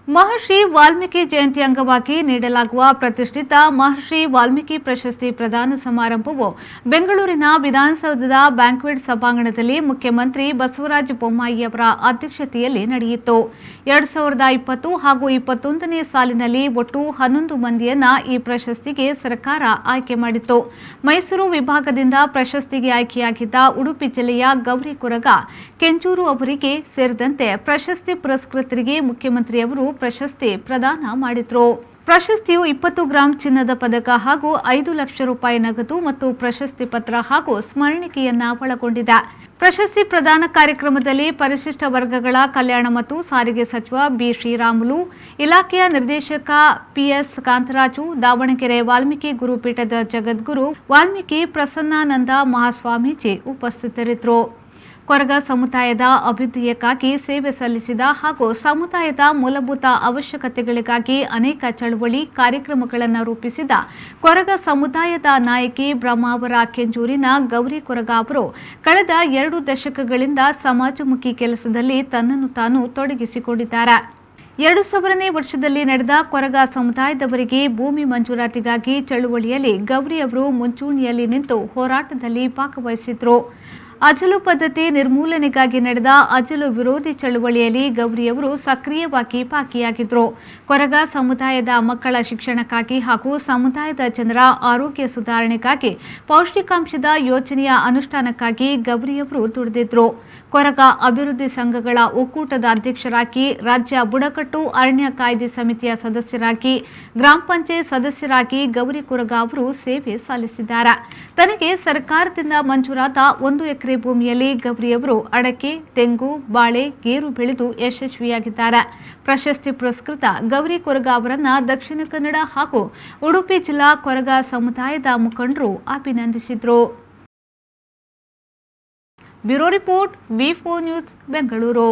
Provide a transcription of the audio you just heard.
ಮಹರ್ಷಿ ವಾಲ್ಮೀಕಿ ಜಯಂತಿ ಅಂಗವಾಗಿ ನೀಡಲಾಗುವ ಪ್ರತಿಷ್ಠಿತ ಮಹರ್ಷಿ ವಾಲ್ಮೀಕಿ ಪ್ರಶಸ್ತಿ ಪ್ರದಾನ ಸಮಾರಂಭವು ಬೆಂಗಳೂರಿನ ವಿಧಾನಸೌಧದ ಬ್ಯಾಂಕ್ವೆಟ್ ಸಭಾಂಗಣದಲ್ಲಿ ಮುಖ್ಯಮಂತ್ರಿ ಬಸವರಾಜ ಬೊಮ್ಮಾಯಿ ಅವರ ಅಧ್ಯಕ್ಷತೆಯಲ್ಲಿ ನಡೆಯಿತು. 2020 ಹಾಗೂ 21ನೇ ಸಾಲಿನಲ್ಲಿ ಒಟ್ಟು 11 ಮಂದಿಯನ್ನ ಈ ಪ್ರಶಸ್ತಿಗೆ ಸರ್ಕಾರ ಆಯ್ಕೆ ಮಾಡಿತ್ತು. ಮೈಸೂರು ವಿಭಾಗದಿಂದ ಪ್ರಶಸ್ತಿಗೆ ಆಯ್ಕೆಯಾಗಿದ್ದ ಉಡುಪಿ ಜಿಲ್ಲೆಯ ಗೌರಿ ಕೊರಗ ಕೆಂಚೂರು ಅವರಿಗೆ ಸೇರಿದಂತೆ ಪ್ರಶಸ್ತಿ ಪುರಸ್ಕೃತರಿಗೆ ಮುಖ್ಯಮಂತ್ರಿಯವರು ಪ್ರಶಸ್ತಿ ಪ್ರದಾನ ಮಾಡಿದ್ರು. ಪ್ರಶಸ್ತಿಯು 20 ಗ್ರಾಂ ಚಿನ್ನದ ಪದಕ ಹಾಗೂ 5 ಲಕ್ಷ ರೂಪಾಯಿ ನಗದು ಮತ್ತು ಪ್ರಶಸ್ತಿ ಪತ್ರ ಹಾಗೂ ಸ್ಮರಣಿಕೆಯನ್ನ ಒಳಗೊಂಡಿದೆ. ಪ್ರಶಸ್ತಿ ಪ್ರದಾನ ಕಾರ್ಯಕ್ರಮದಲ್ಲಿ ಪರಿಶಿಷ್ಟ ವರ್ಗಗಳ ಕಲ್ಯಾಣ ಮತ್ತು ಸಾರಿಗೆ ಸಚಿವ ಬಿ ಶ್ರೀರಾಮುಲು, ಇಲಾಖೆಯ ನಿರ್ದೇಶಕ ಪಿಎಸ್ ಕಾಂತರಾಜು, ದಾವಣಗೆರೆ ವಾಲ್ಮೀಕಿ ಗುರುಪೀಠದ ಜಗದ್ಗುರು ವಾಲ್ಮೀಕಿ ಪ್ರಸನ್ನಾನಂದ ಮಹಾಸ್ವಾಮೀಜಿ ಉಪಸ್ಥಿತರಿದ್ದರು. ಕೊರಗ ಸಮುದಾಯದ ಅಭ್ಯುದಯಕ್ಕಾಗಿ ಸೇವೆ ಸಲ್ಲಿಸಿದ ಹಾಗೂ ಸಮುದಾಯದ ಮೂಲಭೂತ ಅವಶ್ಯಕತೆಗಳಿಗಾಗಿ ಅನೇಕ ಚಳವಳಿ ಕಾರ್ಯಕ್ರಮಗಳನ್ನು ರೂಪಿಸಿದ ಕೊರಗ ಸಮುದಾಯದ ನಾಯಕಿ ಬ್ರಹ್ಮಾವರ ಕೆಂಚೂರಿನ ಗೌರಿ ಕೊರಗ ಅವರು ಕಳೆದ 2 ದಶಕಗಳಿಂದ ಸಮಾಜಮುಖಿ ಕೆಲಸದಲ್ಲಿ ತನ್ನನ್ನು ತಾನು ತೊಡಗಿಸಿಕೊಂಡಿದ್ದಾರೆ. 2000ನೇ ವರ್ಷದಲ್ಲಿ ನಡೆದ ಕೊರಗ ಸಮುದಾಯದವರಿಗೆ ಭೂಮಿ ಮಂಜೂರಾತಿಗಾಗಿ ಚಳುವಳಿಯಲ್ಲಿ ಗೌರಿ ಅವರು ಮುಂಚೂಣಿಯಲ್ಲಿ ನಿಂತು ಹೋರಾಟದಲ್ಲಿ ಭಾಗವಹಿಸಿದ್ರು. ಅಜಲು ಪದ್ಧತಿ ನಿರ್ಮೂಲನೆಗಾಗಿ ನಡೆದ ಅಜಲು ವಿರೋಧಿ ಚಳುವಳಿಯಲ್ಲಿ ಗೌರಿಯವರು ಸಕ್ರಿಯವಾಗಿ ಭಾಗಿಯಾಗಿದ್ದರು. ಕೊರಗ ಸಮುದಾಯದ ಮಕ್ಕಳ ಶಿಕ್ಷಣಕ್ಕಾಗಿ ಹಾಗೂ ಸಮುದಾಯದ ಜನರ ಆರೋಗ್ಯ ಸುಧಾರಣೆಗಾಗಿ ಪೌಷ್ಟಿಕಾಂಶದ ಯೋಜನೆಯ ಅನುಷ್ಠಾನಕ್ಕಾಗಿ ಗೌರಿಯವರು ದುಡಿದಿದ್ರು. ಕೊರಗ ಅಭಿವೃದ್ಧಿ ಸಂಘಗಳ ಒಕ್ಕೂಟದ ಅಧ್ಯಕ್ಷರಾಗಿ, ರಾಜ್ಯ ಬುಡಕಟ್ಟು ಅರಣ್ಯ ಕಾಯ್ದೆ ಸಮಿತಿಯ ಸದಸ್ಯರಾಗಿ, ಗ್ರಾಮ ಪಂಚಾಯತ್ ಸದಸ್ಯರಾಗಿ ಗೌರಿ ಕೊರಗ ಅವರು ಸೇವೆ ಸಲ್ಲಿಸಿದ್ದಾರೆ. ತನಗೆ ಸರ್ಕಾರದಿಂದ ಮಂಜೂರಾದ 1 ಎಕರೆ ಭೂಮಿಯಲ್ಲಿ ಗೌರಿಯವರು ಅಡಕೆ, ತೆಂಗು, ಬಾಳೆ, ಗೇರು ಬೆಳೆದು ಯಶಸ್ವಿಯಾಗಿದ್ದಾರೆ. ಪ್ರಶಸ್ತಿ ಪುರಸ್ಕೃತ ಗೌರಿ ಕೊರಗ ಅವರನ್ನ ದಕ್ಷಿಣ ಕನ್ನಡ ಹಾಗೂ ಉಡುಪಿ ಜಿಲ್ಲಾ ಕೊರಗ ಸಮುದಾಯದ ಮುಖಂಡರು ಅಭಿನಂದಿಸಿದರು. ಬ್ಯೂರೋ ರಿಪೋರ್ಟ್, ವಿ4 ನ್ಯೂಸ್, ಬೆಂಗಳೂರು.